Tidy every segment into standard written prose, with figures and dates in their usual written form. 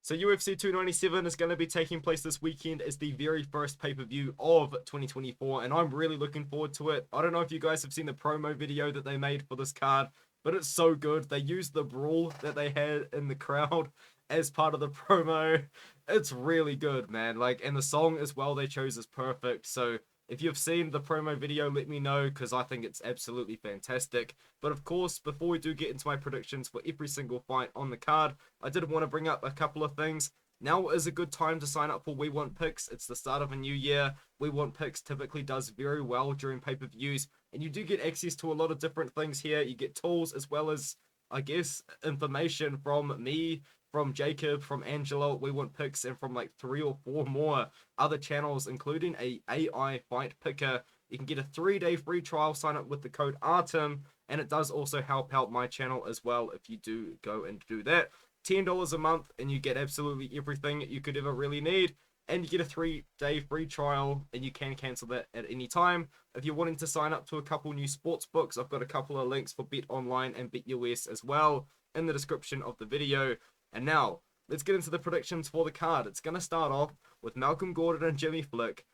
So UFC 297 is going to be taking place this weekend as the very first pay-per-view of 2024, and I'm really looking forward to it. I don't know if you guys have seen the promo video that they made for this card, but it's so good. They used the brawl that they had in the crowd as part of the promo. It's really good, man. Like, and the song as well they chose is perfect. So if you've seen the promo video, let me know, because I think it's absolutely fantastic. But of course, before we do get into my predictions for every single fight on the card, I did want to bring up a couple of things. Now is a good time to sign up for We Want Picks. It's the start of a new year. We Want Picks typically does very well during pay-per-views, and you do get access to a lot of different things here. You get tools as well as, I guess, information from me, from Jacob, from Angela, We Want Picks, and from like 3 or 4 more other channels, including a AI fight picker. You can get a 3-day free trial, sign up with the code ARTEM, and it does also help out my channel as well if you do go and do that. $10 a month, and you get absolutely everything you could ever really need, and you get a 3-day free trial, and you can cancel that at any time. If you're wanting to sign up to a couple new sports books, I've got a couple of links for Bet Online and BetUS as well in the description of the video. And now, let's get into the predictions for the card. It's going to start off with Malcolm Gordon and Jimmy Flick.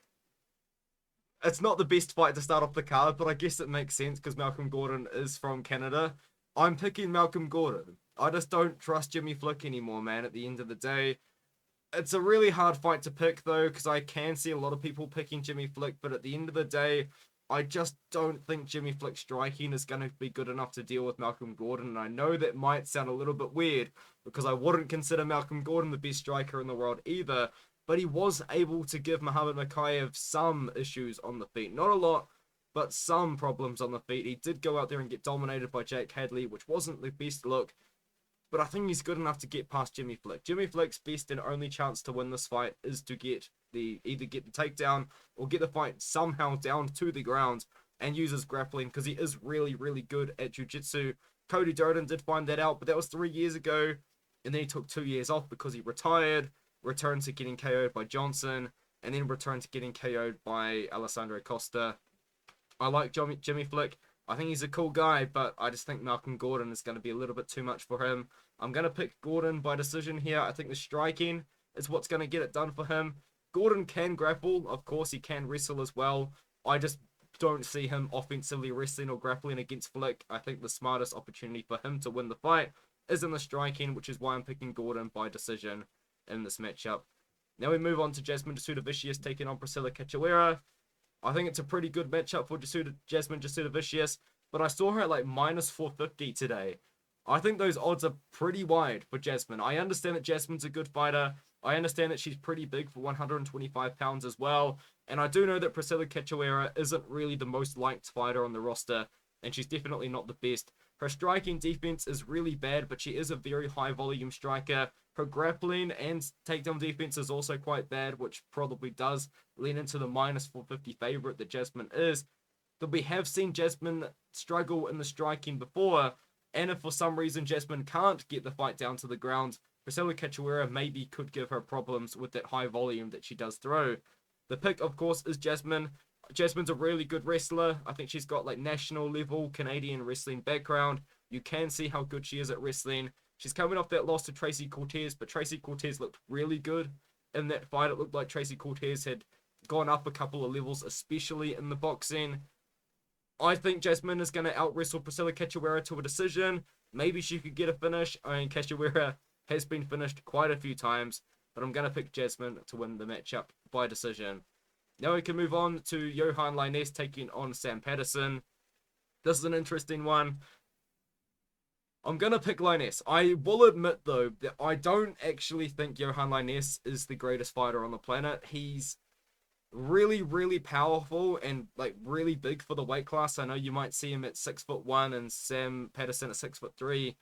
It's not the best fight to start off the card, but I guess it makes sense because Malcolm Gordon is from Canada. I'm picking Malcolm Gordon. I just don't trust Jimmy Flick anymore, man, at the end of the day. It's a really hard fight to pick, though, because I can see a lot of people picking Jimmy Flick, but at the end of the day, I just don't think Jimmy Flick's striking is going to be good enough to deal with Malcolm Gordon, and I know that might sound a little bit weird, because I wouldn't consider Malcolm Gordon the best striker in the world either, but he was able to give Muhammad Mokaev some issues on the feet. Not a lot, but some problems on the feet. He did go out there and get dominated by Jake Hadley, which wasn't the best look, but I think he's good enough to get past Jimmy Flick. Jimmy Flick's best and only chance to win this fight is to either get the takedown or get the fight somehow down to the ground and use his grappling, because he is really, really good at jiu-jitsu. Cody Jourdain did find that out, but that was 3 years ago, and then he took 2 years off because he retired, returned to getting KO'd by Johnson, and then returned to getting KO'd by Alessandro Costa. I like Jimmy Flick. I think he's a cool guy, but I just think Malcolm Gordon is going to be a little bit too much for him. I'm going to pick Gordon by decision here. I think the striking is what's going to get it done for him. Gordon can grapple. Of course, he can wrestle as well. I just don't see him offensively wrestling or grappling against Flick. I think the smartest opportunity for him to win the fight is in the striking, which is why I'm picking Gordon by decision in this matchup. Now we move on to Jasmine Jasudavicius taking on Priscila Cachoeira. I think it's a pretty good matchup for Jasmine Jasudavicius, but I saw her at like minus 450 today. I think those odds are pretty wide for Jasmine. I understand that Jasmine's a good fighter. I understand that she's pretty big for 125 pounds as well. And I do know that Priscila Cachoeira isn't really the most liked fighter on the roster, and she's definitely not the best. Her striking defense is really bad, but she is a very high volume striker. Her grappling and takedown defense is also quite bad, which probably does lean into the minus 450 favorite that Jasmine is. But we have seen Jasmine struggle in the striking before, and if for some reason Jasmine can't get the fight down to the ground, Priscila Cachoeira maybe could give her problems with that high volume that she does throw. The pick, of course, is Jasmine. Jasmine's a really good wrestler. I think she's got like national level Canadian wrestling background. You can see how good she is at wrestling. She's coming off that loss to Tracy Cortez, but Tracy Cortez looked really good in that fight. It looked like Tracy Cortez had gone up a couple of levels, especially in the boxing. I think Jasmine is going to out-wrestle Priscila Cachoeira to a decision. Maybe she could get a finish. I mean, Cachoeira has been finished quite a few times, but I'm going to pick Jasmine to win the matchup by decision. Now we can move on to Yohan Lainnesse taking on Sam Patterson. This is an interesting one. I'm going to pick Lainnesse. I will admit, though, that I don't actually think Yohan Lainnesse is the greatest fighter on the planet. He's really, really powerful and like really big for the weight class. I know you might see him at 6'1" and Sam Patterson at 6'3",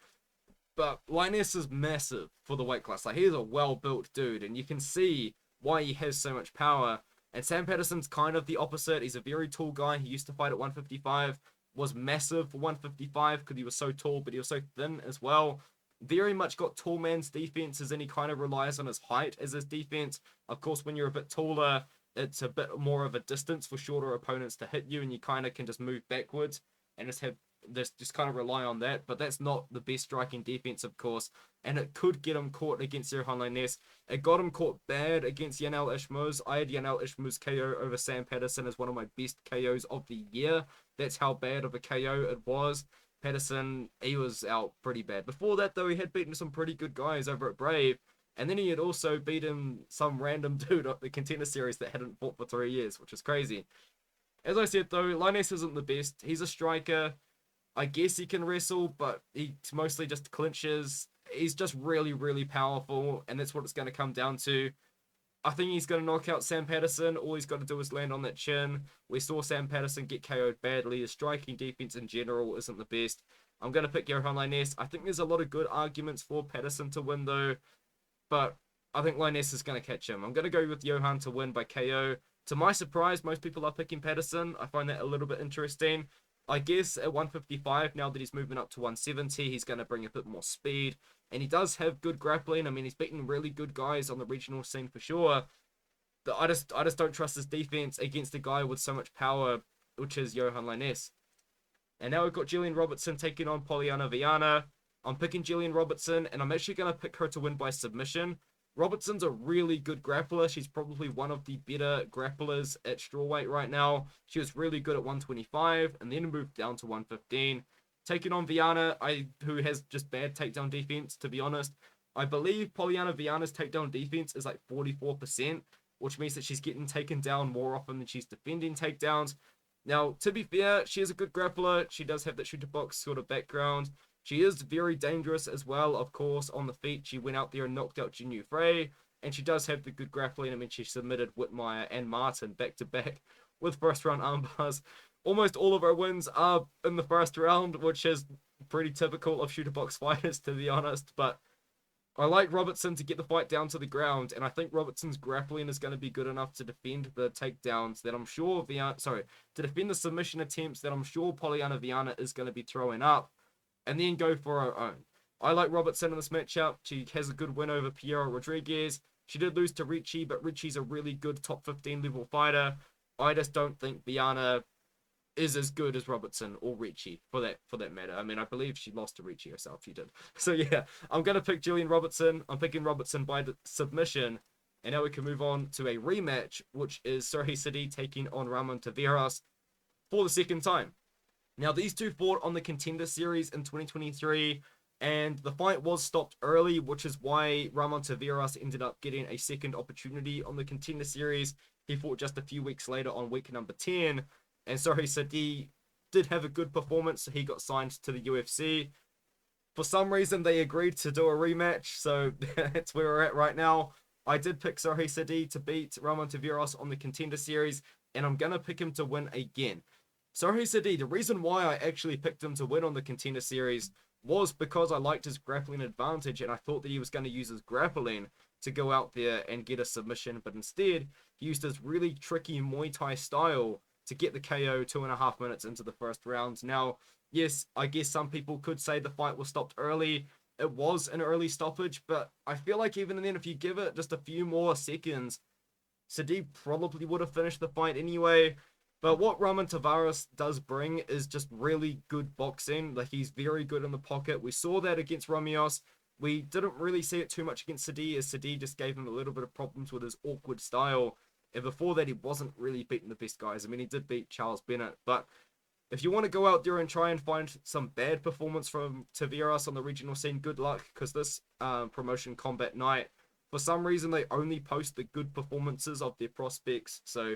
but Lainnesse is massive for the weight class. Like, he's a well-built dude, and you can see why he has so much power. And Sam Patterson's kind of the opposite. He's a very tall guy. He used to fight at 155, was massive for 155 because he was so tall, but he was so thin as well. Very much got tall man's defenses, and he kind of relies on his height as his defense. Of course, when you're a bit taller, it's a bit more of a distance for shorter opponents to hit you, and you kind of can just move backwards and just have just kind of rely on that, but that's not the best striking defense, of course, and it could get him caught against Yohan Lainnesse. It got him caught bad against Yanel Ishmouz. I had Yanel Ishmouz KO over Sam Patterson as one of my best KOs of the year. That's how bad of a KO it was. Patterson, he was out pretty bad. Before that, though, he had beaten some pretty good guys over at Brave, and then he had also beaten some random dude at the Contender Series that hadn't fought for 3 years, which is crazy. As I said, though, Lainnesse isn't the best. He's a striker. I guess he can wrestle, but he mostly just clinches. He's just really, really powerful, and that's what it's going to come down to. I think he's going to knock out Sam Patterson. All he's got to do is land on that chin. We saw Sam Patterson get KO'd badly. His striking defense in general isn't the best. I'm going to pick Yohan Lainnesse. I think there's a lot of good arguments for Patterson to win, though, but I think Lainnesse is going to catch him. I'm going to go with Yohan to win by KO. To my surprise, most people are picking Patterson. I find that a little bit interesting. I guess at 155, now that he's moving up to 170, he's going to bring a bit more speed. And he does have good grappling. I mean, he's beaten really good guys on the regional scene for sure. But I just don't trust his defense against a guy with so much power, which is Yohan Lainnesse. And now we've got Gillian Robertson taking on Polyana Viana. I'm picking Gillian Robertson, and I'm actually going to pick her to win by submission. Robertson's a really good grappler. She's probably one of the better grapplers at strawweight right now. She was really good at 125 and then moved down to 115. Taking on Viana, who has just bad takedown defense, to be honest. I believe Polyana Viana's takedown defense is like 44%, which means that she's getting taken down more often than she's defending takedowns. Now, to be fair, she is a good grappler. She does have that shooter box sort of background. She is very dangerous as well, of course, on the feet. She went out there and knocked out Jinyu Frey, and she does have the good grappling. I mean, she submitted Whitmire and Martin back-to-back with first-round armbars. Almost all of her wins are in the first round, which is pretty typical of shooter box fighters, to be honest. But I like Robertson to get the fight down to the ground, and I think Robertson's grappling is going to be good enough to defend the takedowns that I'm sure to defend the submission attempts that I'm sure Polyana Viana is going to be throwing up, and then go for her own. I like Robertson in this matchup. She has a good win over Piera Rodriguez. She did lose to Ricci, but Ricci's a really good top 15 level fighter. I just don't think Viana is as good as Robertson or Ricci for that matter. I mean, I believe she lost to Ricci herself. She did. So yeah, I'm going to pick Gillian Robertson. I'm picking Robertson by submission. And now we can move on to a rematch, which is Serhiy taking on Ramon Taveras for the second time. Now, these two fought on the Contender Series in 2023, and the fight was stopped early, which is why Ramon Taveras ended up getting a second opportunity on the Contender Series. He fought just a few weeks later on week number 10, and Serhiy did have a good performance, so he got signed to the UFC. For some reason, they agreed to do a rematch, so that's where we're at right now. I did pick Serhiy to beat Ramon Taveras on the Contender Series, and I'm going to pick him to win again. Serhiy, the reason why I actually picked him to win on the Contender Series was because I liked his grappling advantage, and I thought that he was going to use his grappling to go out there and get a submission, but instead, he used his really tricky Muay Thai style to get the KO 2.5 minutes into the first round. Now, yes, I guess some people could say the fight was stopped early. It was an early stoppage, but I feel like even then, if you give it just a few more seconds, Sidey probably would have finished the fight anyway. But what Ramon Taveras does bring is just really good boxing. Like, he's very good in the pocket. We saw that against Ramios. We didn't really see it too much against Sidey, as Sidey just gave him a little bit of problems with his awkward style. And before that, he wasn't really beating the best guys. I mean, he did beat Charles Bennett. But if you want to go out there and try and find some bad performance from Taveras on the regional scene, good luck. Because this promotion Combat Night, for some reason, they only post the good performances of their prospects. So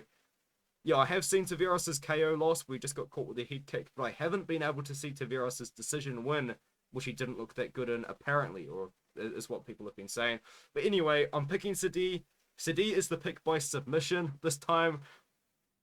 yeah, I have seen Taveras' KO loss. We just got caught with a head kick, but I haven't been able to see Taveras' decision win, which he didn't look that good in, apparently, or is what people have been saying. But anyway, I'm picking Sidey. Sidey is the pick by submission this time.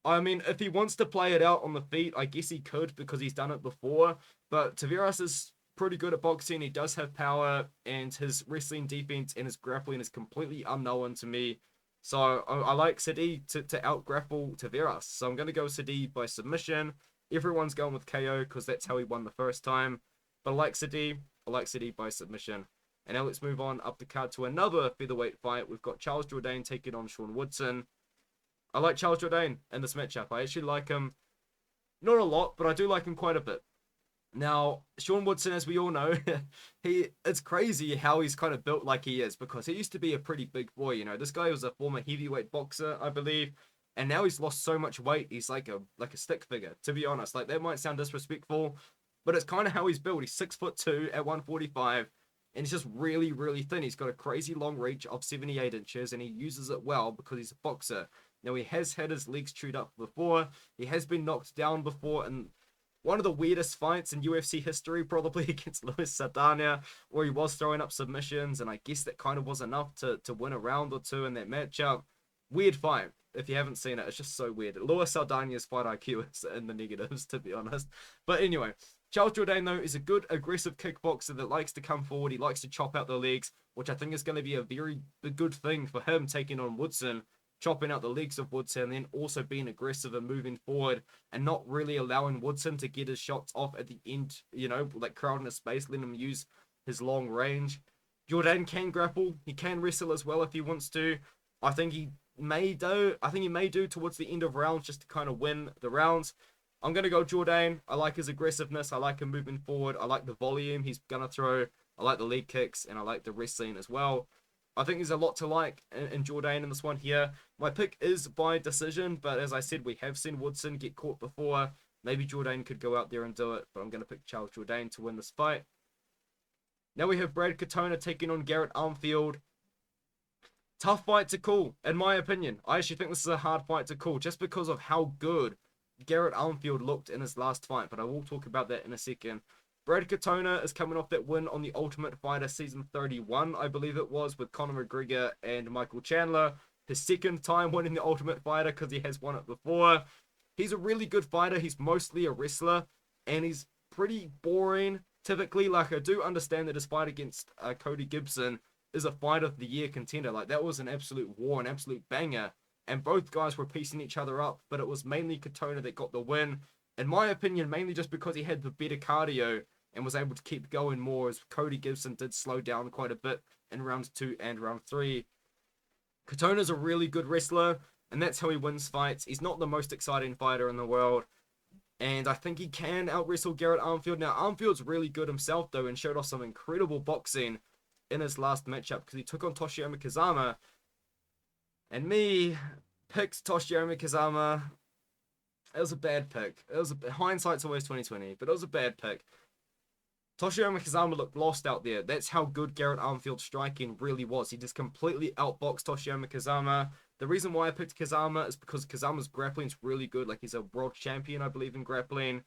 I mean, if he wants to play it out on the feet, I guess he could, because he's done it before. But Taveras is pretty good at boxing. He does have power, and his wrestling defense and his grappling is completely unknown to me. So I like Sidey to out-grapple Taveras. So I'm going to go Sidey by submission. Everyone's going with KO because that's how he won the first time. But I like Sidey. I like Sidey by submission. And now let's move on up the card to another featherweight fight. We've got Charles Jourdain taking on Sean Woodson. I like Charles Jourdain in this matchup. I actually like him. Not a lot, but I do like him quite a bit. Now, Sean Woodson, as we all know, it's crazy how he's kind of built like he is, because he used to be a pretty big boy. This guy was a former heavyweight boxer, I believe, and now he's lost so much weight. He's like a stick figure, to be honest. Like, that might sound disrespectful, but it's kind of how he's built. He's 6'2" at 145, and he's just really, really thin. He's got a crazy long reach of 78 inches, and he uses it well because he's a boxer. Now, he has had his legs chewed up before. He has been knocked down before, and one of the weirdest fights in UFC history, probably against Luis Saldana, where he was throwing up submissions, and I guess that kind of was enough to win a round or two in that matchup. Weird fight. If you haven't seen it, it's just so weird. Luis Saldana's fight IQ is in the negatives, to be honest. But anyway, Charles Jourdain, though, is a good, aggressive kickboxer that likes to come forward. He likes to chop out the legs, which I think is going to be a very good thing for him taking on Woodson, chopping out the legs of Woodson, and then also being aggressive and moving forward and not really allowing Woodson to get his shots off at the end, like crowding his space, letting him use his long range. Jourdain can grapple. He can wrestle as well if he wants to. I think he may do towards the end of rounds just to kind of win the rounds. I'm going to go Jourdain. I like his aggressiveness. I like him moving forward. I like the volume he's going to throw. I like the leg kicks, and I like the wrestling as well. I think there's a lot to like in Jourdain in this one here. My pick is by decision, but as I said, we have seen Woodson get caught before. Maybe Jourdain could go out there and do it, but I'm going to pick Charles Jourdain to win this fight. Now we have Brad Katona taking on Garrett Armfield. Tough fight to call, in my opinion. I actually think this is a hard fight to call, just because of how good Garrett Armfield looked in his last fight, but I will talk about that in a second. Brad Katona is coming off that win on the Ultimate Fighter Season 31, I believe it was, with Conor McGregor and Michael Chandler. His second time winning the Ultimate Fighter, because he has won it before. He's a really good fighter. He's mostly a wrestler, and he's pretty boring, typically. Like, I do understand that his fight against Cody Gibson is a Fight of the Year contender. Like, that was an absolute war, an absolute banger, and both guys were piecing each other up, but it was mainly Katona that got the win. In my opinion, mainly just because he had the better cardio and was able to keep going more, as Cody Gibson did slow down quite a bit in round 2 and round 3. Katona's a really good wrestler, and that's how he wins fights. He's not the most exciting fighter in the world, and I think he can out-wrestle Garrett Armfield. Now, Armfield's really good himself, though, and showed off some incredible boxing in his last matchup, because he took on Toshiyama Kazama, and me picked Toshiyama Kazama. It was a bad pick. Hindsight's always 2020, but it was a bad pick. Toshiyama Kazama looked lost out there. That's how good Garrett Armfield's striking really was. He just completely outboxed Toshiyama Kazama. The reason why I picked Kazama is because Kazama's grappling is really good. Like, he's a world champion, I believe, in grappling.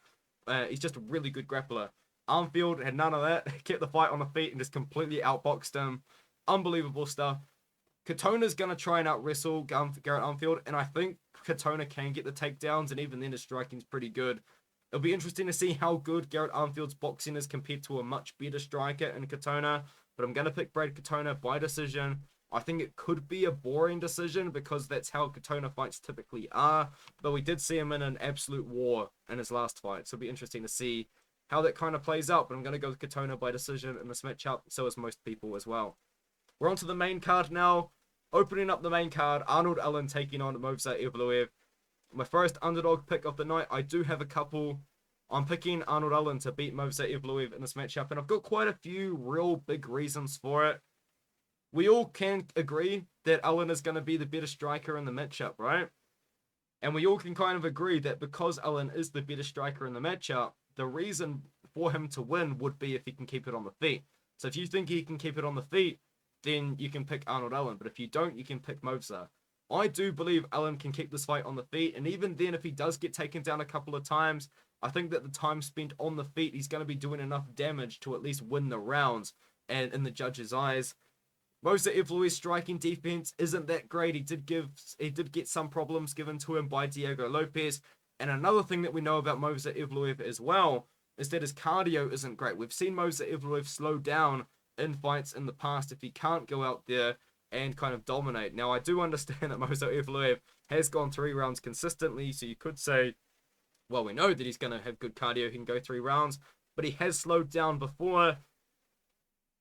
He's just a really good grappler. Armfield had none of that. Kept the fight on the feet and just completely outboxed him. Unbelievable stuff. Katona's going to try and out-wrestle Garrett Armfield, and I think Katona can get the takedowns, and even then his striking's pretty good. It'll be interesting to see how good Garrett Armfield's boxing is compared to a much better striker in Katona, but I'm going to pick Brad Katona by decision. I think it could be a boring decision, because that's how Katona fights typically are, but we did see him in an absolute war in his last fight, so it'll be interesting to see how that kind of plays out, but I'm going to go with Katona by decision in this matchup, so as most people as well. We're on to the main card now. Opening up the main card, Arnold Allen taking on Movsar Evloev. My first underdog pick of the night. I do have a couple. I'm picking Arnold Allen to beat Movsar Evloev in this matchup, and I've got quite a few real big reasons for it. We all can agree that Allen is going to be the better striker in the matchup, right? And we all can kind of agree that because Allen is the better striker in the matchup, the reason for him to win would be if he can keep it on the feet. So if you think he can keep it on the feet, then you can pick Arnold Allen. But if you don't, you can pick Movsar. I do believe Allen can keep this fight on the feet. And even then, if he does get taken down a couple of times, I think that the time spent on the feet, he's going to be doing enough damage to at least win the rounds. And in the judges' eyes, Movsar Evloev's striking defense isn't that great. He did get some problems given to him by Diego Lopez. And another thing that we know about Movsar Evloev as well is that his cardio isn't great. We've seen Movsar Evloev slow down in fights in the past if he can't go out there and kind of dominate. Now, I do understand that Movsar Evloev has gone 3 rounds consistently, so you could say, well, we know that he's going to have good cardio, he can go 3 rounds, but he has slowed down before,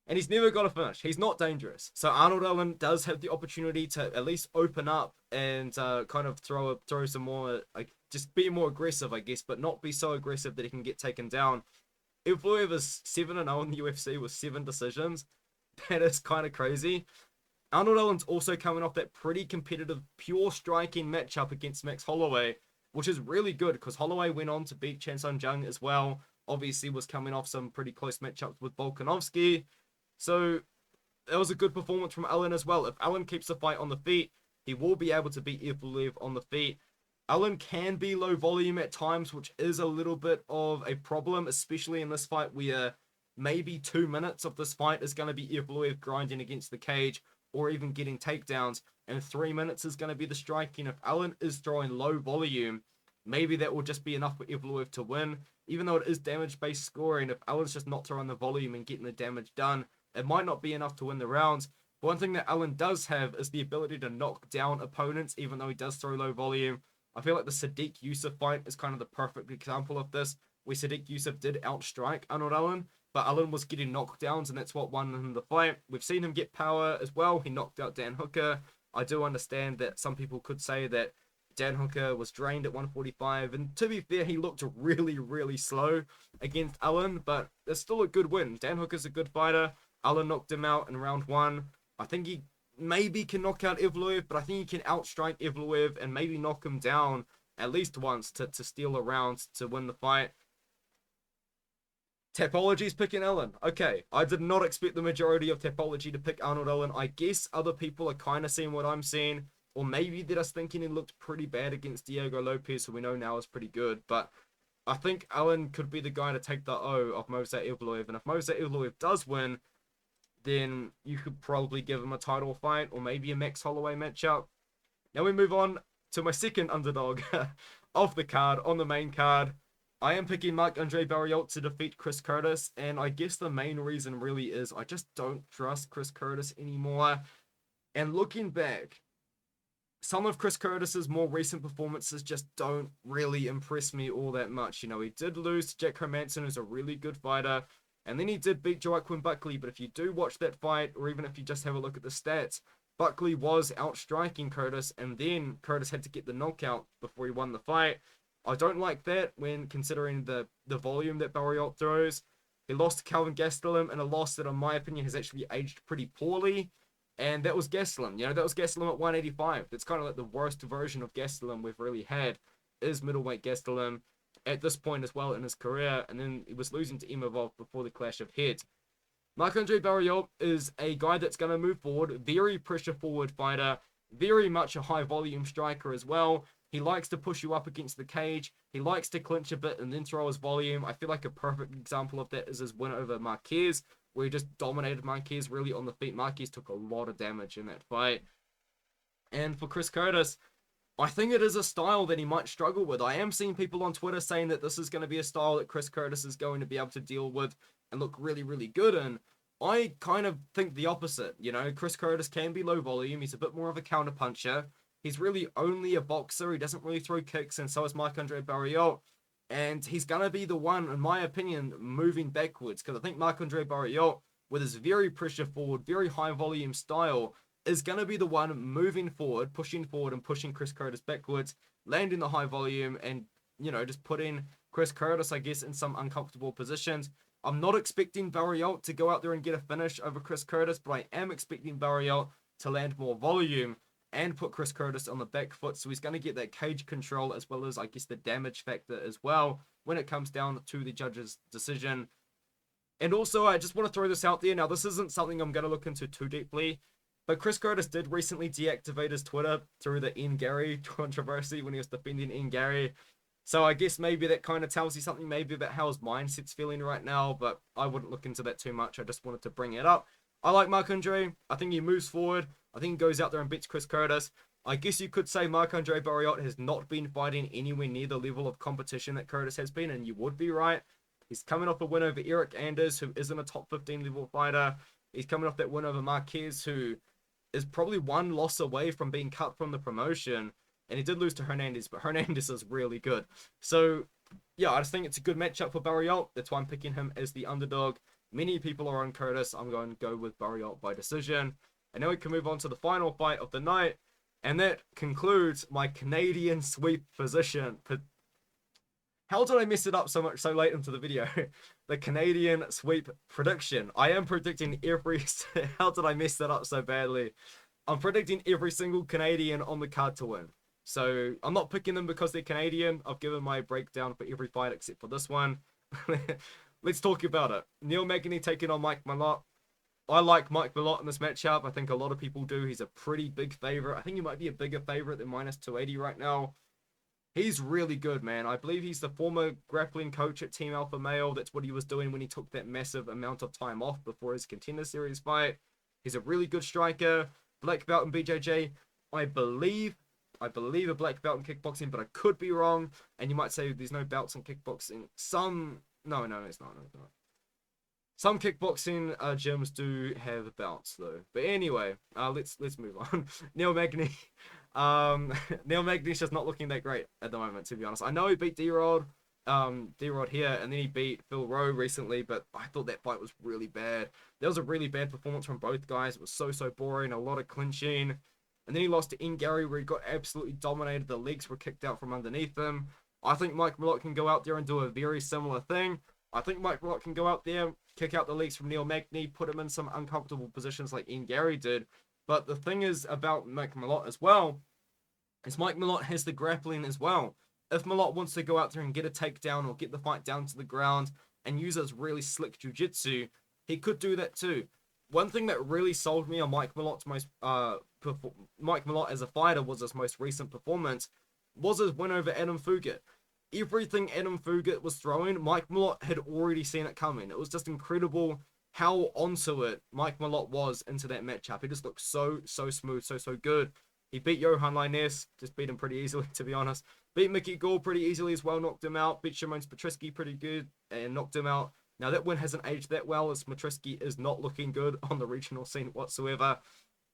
and he's never got a finish. He's not dangerous. So Arnold Allen does have the opportunity to at least open up and kind of throw some more, like, just be more aggressive, I guess, but not be so aggressive that he can get taken down. Evloev is 7-0 in the UFC with 7 decisions. That is kind of crazy. Arnold Allen's also coming off that pretty competitive, pure striking matchup against Max Holloway, which is really good because Holloway went on to beat Chan Sung Jung as well. Obviously was coming off some pretty close matchups with Volkanovski. So it was a good performance from Allen as well. If Allen keeps the fight on the feet, he will be able to beat Evloev on the feet. Allen can be low volume at times, which is a little bit of a problem, especially in this fight where maybe 2 minutes of this fight is going to be Evloev grinding against the cage or even getting takedowns, and 3 minutes is going to be the striking. If Allen is throwing low volume, maybe that will just be enough for Evloev to win. Even though it is damage-based scoring, if Allen's just not throwing the volume and getting the damage done, it might not be enough to win the rounds. But one thing that Allen does have is the ability to knock down opponents, even though he does throw low volume. I feel like the Sadiq Yusuff fight is kind of the perfect example of this, where Sadiq Yusuff did outstrike Arnold Allen, but Allen was getting knockdowns, and that's what won him the fight. We've seen him get power as well. He knocked out Dan Hooker. I do understand that some people could say that Dan Hooker was drained at 145, and to be fair, he looked really, really slow against Allen, but it's still a good win. Dan Hooker's a good fighter. Allen knocked him out in round 1. I think he maybe can knock out Evloev, but I think he can outstrike Evloev and maybe knock him down at least once to steal a round to win the fight. Tapology's picking Allen. Okay, I did not expect the majority of Tapology to pick Arnold Allen. I guess other people are kind of seeing what I'm seeing, or maybe they're just thinking he looked pretty bad against Diego Lopez, who we know now is pretty good. But I think Allen could be the guy to take the O of Movsar Evloev, and if Movsar Evloev does win, then you could probably give him a title fight or maybe a Max Holloway matchup. Now we move on to my second underdog of the card, on the main card. I am picking Marc Andre-Barriault to defeat Chris Curtis, and I guess the main reason really is I just don't trust Chris Curtis anymore. And looking back, some of Chris Curtis's more recent performances just don't really impress me all that much. You know, he did lose to Jack Hermansson, who's a really good fighter, and then he did beat Joaquin Buckley, but if you do watch that fight, or even if you just have a look at the stats, Buckley was outstriking Curtis, and then Curtis had to get the knockout before he won the fight. I don't like that when considering the volume that Barriault throws. He lost to Calvin Gastelum in a loss that, in my opinion, has actually aged pretty poorly, and that was Gastelum. You know, that was Gastelum at 185. That's kind of like the worst version of Gastelum we've really had, is middleweight Gastelum at this point as well in his career, and then he was losing to Imavov before the clash of heads. Marc Andre-Barriault is a guy that's going to move forward, very pressure forward fighter, very much a high volume striker as well. He likes to push you up against the cage. He likes to clinch a bit and then throw his volume. I feel like a perfect example of that is his win over Marquez, where he just dominated Marquez really on the feet. Marquez took a lot of damage in that fight. And for Chris Curtis, I think it is a style that he might struggle with. I am seeing people on Twitter saying that this is going to be a style that Chris Curtis is going to be able to deal with and look really, really good in. I kind of think the opposite. You know, Chris Curtis can be low volume. He's a bit more of a counter puncher. He's really only a boxer. He doesn't really throw kicks, and so is Marc Andre-Barriault. And he's going to be the one, in my opinion, moving backwards, because I think Marc Andre-Barriault, with his very pressure forward, very high volume style, is going to be the one moving forward, pushing forward and pushing Chris Curtis backwards, landing the high volume and, you know, just putting Chris Curtis, I guess, in some uncomfortable positions. I'm not expecting Barriault to go out there and get a finish over Chris Curtis, but I am expecting Barriault to land more volume and put Chris Curtis on the back foot, so he's going to get that cage control as well as, I guess, the damage factor as well when it comes down to the judge's decision. And also, I just want to throw this out there. Now, this isn't something I'm going to look into too deeply, but Chris Curtis did recently deactivate his Twitter through the Ian Gary controversy when he was defending Ian Gary. So I guess maybe that kind of tells you something maybe about how his mindset's feeling right now, but I wouldn't look into that too much. I just wanted to bring it up. I like Marc-Andre. I think he moves forward. I think he goes out there and beats Chris Curtis. I guess you could say Marc-Andre-Barriault has not been fighting anywhere near the level of competition that Curtis has been, and you would be right. He's coming off a win over Eric Anders, who isn't a top 15 level fighter. He's coming off that win over Marquez, who is probably one loss away from being cut from the promotion. And he did lose to Hernandez, but Hernandez is really good. So, yeah, I just think it's a good matchup for Barriault. That's why I'm picking him as the underdog. Many people are on Curtis. I'm going to go with Barriault by decision. And now we can move on to the final fight of the night. And that concludes my Canadian sweep position. How did I mess it up so much so late into the video? The Canadian sweep prediction. I am predicting every... How did I mess that up so badly? I'm predicting every single Canadian on the card to win. So I'm not picking them because they're Canadian. I've given my breakdown for every fight except for this one. Let's talk about it. Neil Magny taking on Mike Malott. I like Mike Malott in this matchup. I think a lot of people do. He's a pretty big favorite. I think he might be a bigger favorite than minus 280 right now. He's really good, man. I believe he's the former grappling coach at Team Alpha Male. That's what he was doing when he took that massive amount of time off before his Contender Series fight. He's a really good striker. Black belt in BJJ. I believe a black belt in kickboxing, but I could be wrong. And you might say there's no belts in kickboxing. No, it's not. Some kickboxing gyms do have belts though. But anyway, let's move on. Neil Magny. Neil Magny's just not looking that great at the moment, to be honest. I know he beat D-Rod here, and then he beat Phil Rowe recently, but I thought that fight was really bad. That was a really bad performance from both guys. It was so boring, a lot of clinching. And then he lost to Ian Gary, where he got absolutely dominated. The legs were kicked out from underneath him. I think Mike Malott can go out there and do a very similar thing. I think Mike Malott can go out there, kick out the legs from Neil Magny, put him in some uncomfortable positions like Ian Gary did. But the thing is about Mike Malott as well, is Mike Malott has the grappling as well. If Malott wants to go out there and get a takedown or get the fight down to the ground and use his really slick jiu-jitsu, he could do that too. One thing that really sold me on Mike Malott's Mike Malott as a fighter was his most recent performance, was his win over Adam Fugit. Everything Adam Fugit was throwing, Mike Malott had already seen it coming. It was just incredible how onto it Mike Malott was into that matchup. He just looked so smooth, so good. He beat Yohan Lainnesse, just beat him pretty easily, to be honest. Beat Mickey Gall pretty easily as well, knocked him out. Beat Szymon Petryski pretty good and knocked him out. Now, that win hasn't aged that well, as Petryski is not looking good on the regional scene whatsoever.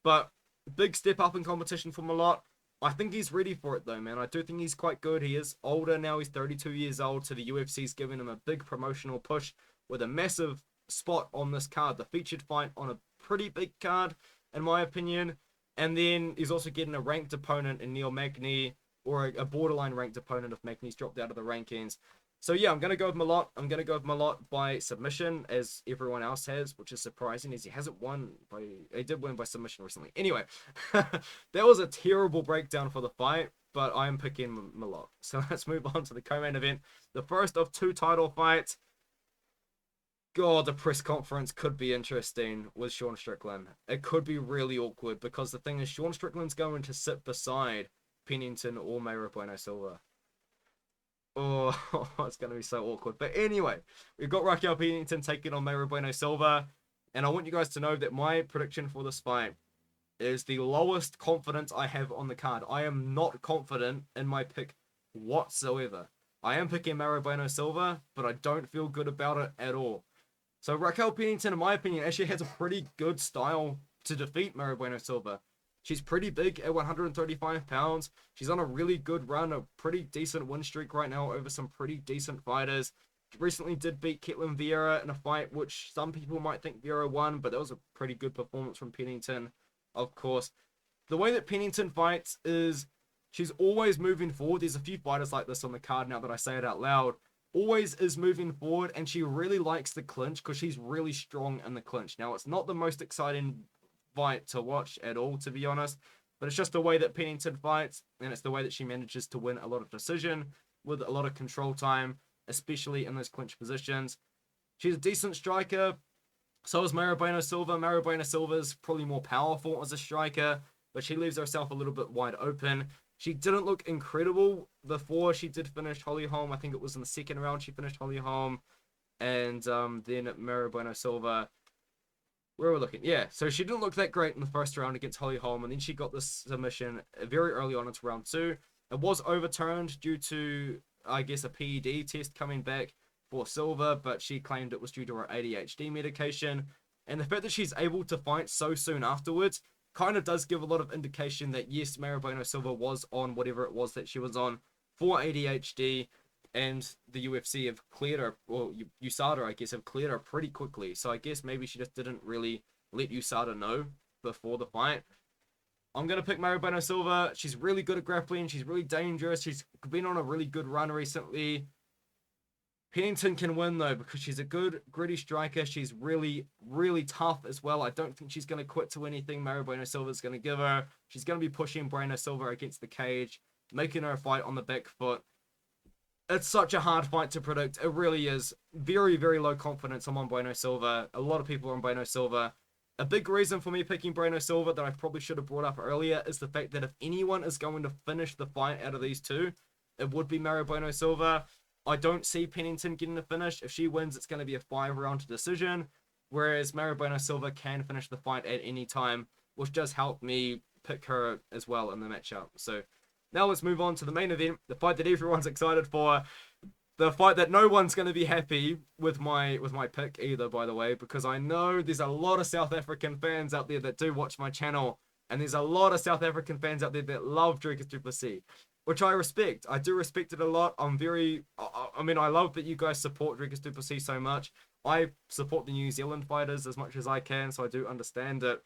But big step up in competition for Malott. I think he's ready for it, though, man. I do think he's quite good. He is older now. He's 32 years old, so the UFC's giving him a big promotional push with a massive spot on this card. The featured fight on a pretty big card, in my opinion. And then he's also getting a ranked opponent in Neil Magny, or a borderline ranked opponent if Magny's dropped out of the rankings. So yeah, I'm going to go with Malott. I'm going to go with Malott by submission, as everyone else has, which is surprising, as he hasn't won by... He did win by submission recently. Anyway, that was a terrible breakdown for the fight, but I'm picking Malott. So let's move on to the co-main event. The first of two title fights. God, the press conference could be interesting with Sean Strickland. It could be really awkward, because the thing is, Sean Strickland's going to sit beside Pennington or Mayra Bueno Silva. Oh, it's going to be so awkward. But anyway, we've got Raquel Pennington taking on Mayra Bueno Silva. And I want you guys to know that my prediction for this fight is the lowest confidence I have on the card. I am not confident in my pick whatsoever. I am picking Mayra Bueno Silva, but I don't feel good about it at all. So Raquel Pennington, in my opinion, actually has a pretty good style to defeat Mayra Bueno Silva. She's pretty big at 135 pounds. She's on a really good run, a pretty decent win streak right now over some pretty decent fighters. She recently did beat Ketlen Vieira in a fight, which some people might think Vieira won, but that was a pretty good performance from Pennington, of course. The way that Pennington fights is she's always moving forward. There's a few fighters like this on the card now that I say it out loud. Always is moving forward, and she really likes the clinch because she's really strong in the clinch. Now, it's not the most exciting fight to watch at all, to be honest, but it's just the way that Pennington fights, and it's the way that she manages to win a lot of decision with a lot of control time, especially in those clinch positions. She's a decent striker. So is Mayra Bueno Silva. Mayra Bueno Silva is probably more powerful as a striker, but she leaves herself a little bit wide open. She didn't look incredible before she did finish Holly Holm. I think it was in the second round she finished Holly Holm, and then Mayra Bueno Silva. Where we're looking, yeah. So she didn't look that great in the first round against Holly Holm, and then she got this submission very early on into round 2. It was overturned due to, I guess, a PED test coming back for Silva, but she claimed it was due to her ADHD medication. And the fact that she's able to fight so soon afterwards kind of does give a lot of indication that yes, Mayra Bueno Silva was on whatever it was that she was on for ADHD. And the UFC have cleared her, or USADA, I guess, have cleared her pretty quickly. So I guess maybe she just didn't really let USADA know before the fight. I'm going to pick Mayra Bueno Silva. She's really good at grappling. She's really dangerous. She's been on a really good run recently. Pennington can win though because she's a good, gritty striker. She's really, really tough as well. I don't think she's going to quit to anything Mary Bueno Silva's going to give her. She's going to be pushing Bueno Silva against the cage, making her fight on the back foot. It's such a hard fight to predict. It really is. Very, very low confidence. I'm on Bueno Silva. A lot of people are on Bueno Silva. A big reason for me picking Bueno Silva that I probably should have brought up earlier is the fact that if anyone is going to finish the fight out of these two, it would be Mary Bueno Silva. I don't see Pennington getting the finish. If she wins, it's going to be a 5-round decision, whereas Mary Bueno Silva can finish the fight at any time, which does help me pick her as well in the matchup. So now let's move on to the main event, the fight that everyone's excited for, the fight that no one's going to be happy with my pick either, by the way, because I know there's a lot of South African fans out there that do watch my channel, and there's a lot of South African fans out there that love Dricus Du Plessis, which I respect. I do respect it a lot. I mean, I love that you guys support Dricus Du Plessis so much. I support the New Zealand fighters as much as I can, so I do understand it.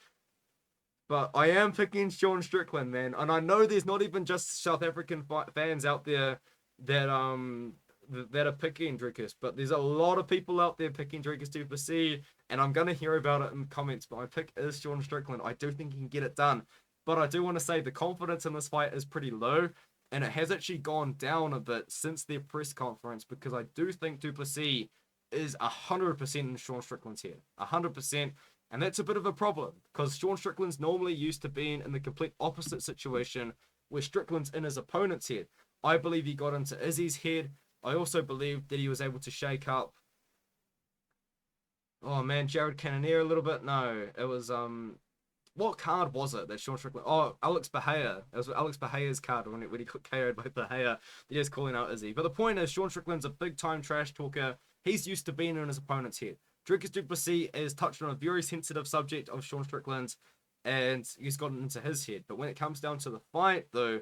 But I am picking Sean Strickland, man. And I know there's not even just South African fans out there that are picking Dricus, but there's a lot of people out there picking Dricus Du Plessis, and I'm going to hear about it in the comments, but my pick is Sean Strickland. I do think he can get it done. But I do want to say the confidence in this fight is pretty low, and it has actually gone down a bit since their press conference, because I do think Du Plessis is 100% in Sean Strickland's head. 100%. And that's a bit of a problem, because Sean Strickland's normally used to being in the complete opposite situation, where Strickland's in his opponent's head. I believe he got into Izzy's head. I also believe that he was able to shake up, oh man, Jared Cannonier a little bit. No, it was, what card was it that Sean Strickland, oh, Alex Bahia. It was Alex Bahia's card when he got KO'd by Bahia. They're just calling out Izzy. But the point is, Sean Strickland's a big time trash talker. He's used to being in his opponent's head. Dricus Du Plessis has touched on a very sensitive subject of Sean Strickland's, and he's gotten into his head. But when it comes down to the fight, though,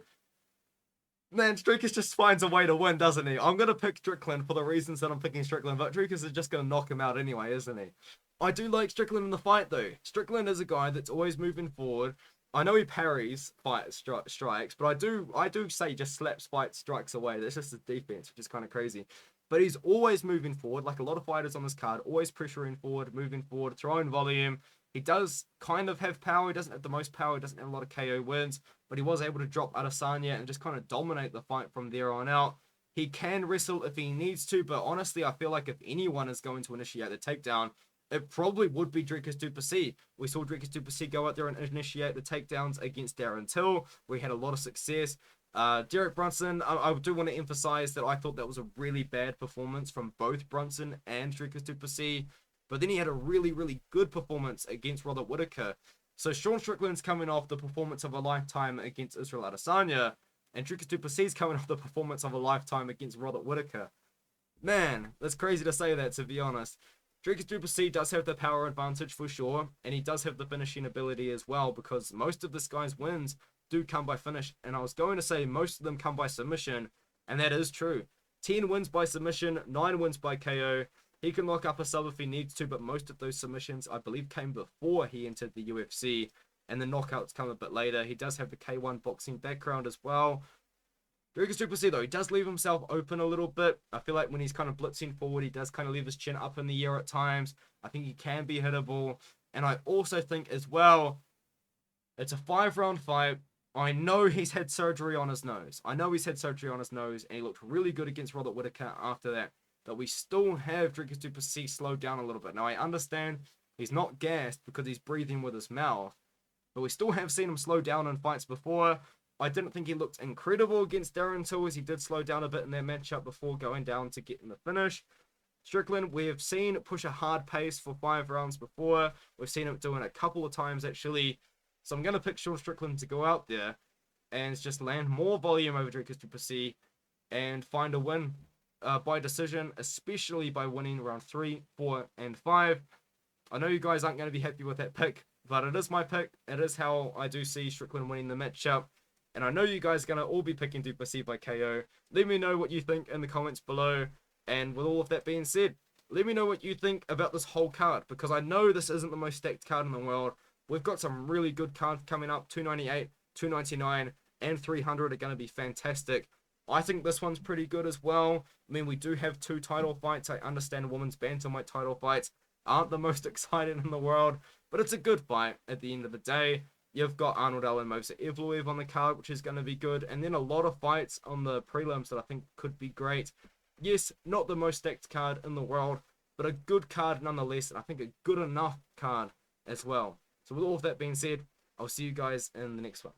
man, Dricus just finds a way to win, doesn't he? I'm going to pick Strickland for the reasons that I'm picking Strickland, but Dricus is just going to knock him out anyway, isn't he? I do like Strickland in the fight, though. Strickland is a guy that's always moving forward. I know he parries strikes, but I do say just slaps fight strikes away. That's just his defense, which is kind of crazy. But he's always moving forward, like a lot of fighters on this card, always pressuring forward, moving forward, throwing volume. He does kind of have power. He doesn't have the most power. He doesn't have a lot of KO wins, but he was able to drop Adesanya and just kind of dominate the fight from there on out. He can wrestle if he needs to, but honestly, I feel like if anyone is going to initiate the takedown, it probably would be Dricus Du Plessis. We saw Dricus Du Plessis go out there and initiate the takedowns against Darren Till, where he had a lot of success. Derek Brunson, I do want to emphasize that I thought that was a really bad performance from both Brunson and Dricus Du Plessis, but then he had a really, really good performance against Robert Whittaker. So Sean Strickland's coming off the performance of a lifetime against Israel Adesanya, and Dricus Du Plessis coming off the performance of a lifetime against Robert Whittaker. Man, that's crazy to say that, to be honest. Dricus Du Plessis does have the power advantage for sure, and he does have the finishing ability as well, because most of this guy's wins do come by finish, and I was going to say most of them come by submission, and that is true. 10 wins by submission, 9 wins by KO. He can lock up a sub if he needs to, but most of those submissions, I believe, came before he entered the UFC, and the knockouts come a bit later. He does have the K1 boxing background as well. Dricus Du Plessis, though, he does leave himself open a little bit. I feel like when he's kind of blitzing forward, he does kind of leave his chin up in the air at times. I think he can be hittable, and I also think as well, it's a 5-round fight. I know he's had surgery on his nose. And he looked really good against Robert Whittaker after that. But we still have Dricus Du Plessis slowed down a little bit. Now, I understand he's not gassed because he's breathing with his mouth, but we still have seen him slow down in fights before. I didn't think he looked incredible against Darren Till, as he did slow down a bit in their matchup before going down to get in the finish. Strickland, we have seen push a hard pace for 5 rounds before. We've seen him doing it a couple of times, actually. So I'm going to pick Sean Strickland to go out there and just land more volume over Dricus Du Plessis and find a win by decision, especially by winning round 3, 4, and 5. I know you guys aren't going to be happy with that pick, but it is my pick. It is how I do see Strickland winning the matchup. And I know you guys are going to all be picking Du Plessis by KO. Let me know what you think in the comments below. And with all of that being said, let me know what you think about this whole card, because I know this isn't the most stacked card in the world. We've got some really good cards coming up. 298, 299, and 300 are going to be fantastic. I think this one's pretty good as well. I mean, we do have 2 title fights. I understand women's bantamweight title fights aren't the most exciting in the world, but it's a good fight at the end of the day. You've got Arnold and Movsar Evloev on the card, which is going to be good, and then a lot of fights on the prelims that I think could be great. Yes, not the most stacked card in the world, but a good card nonetheless, and I think a good enough card as well. So with all of that being said, I'll see you guys in the next one.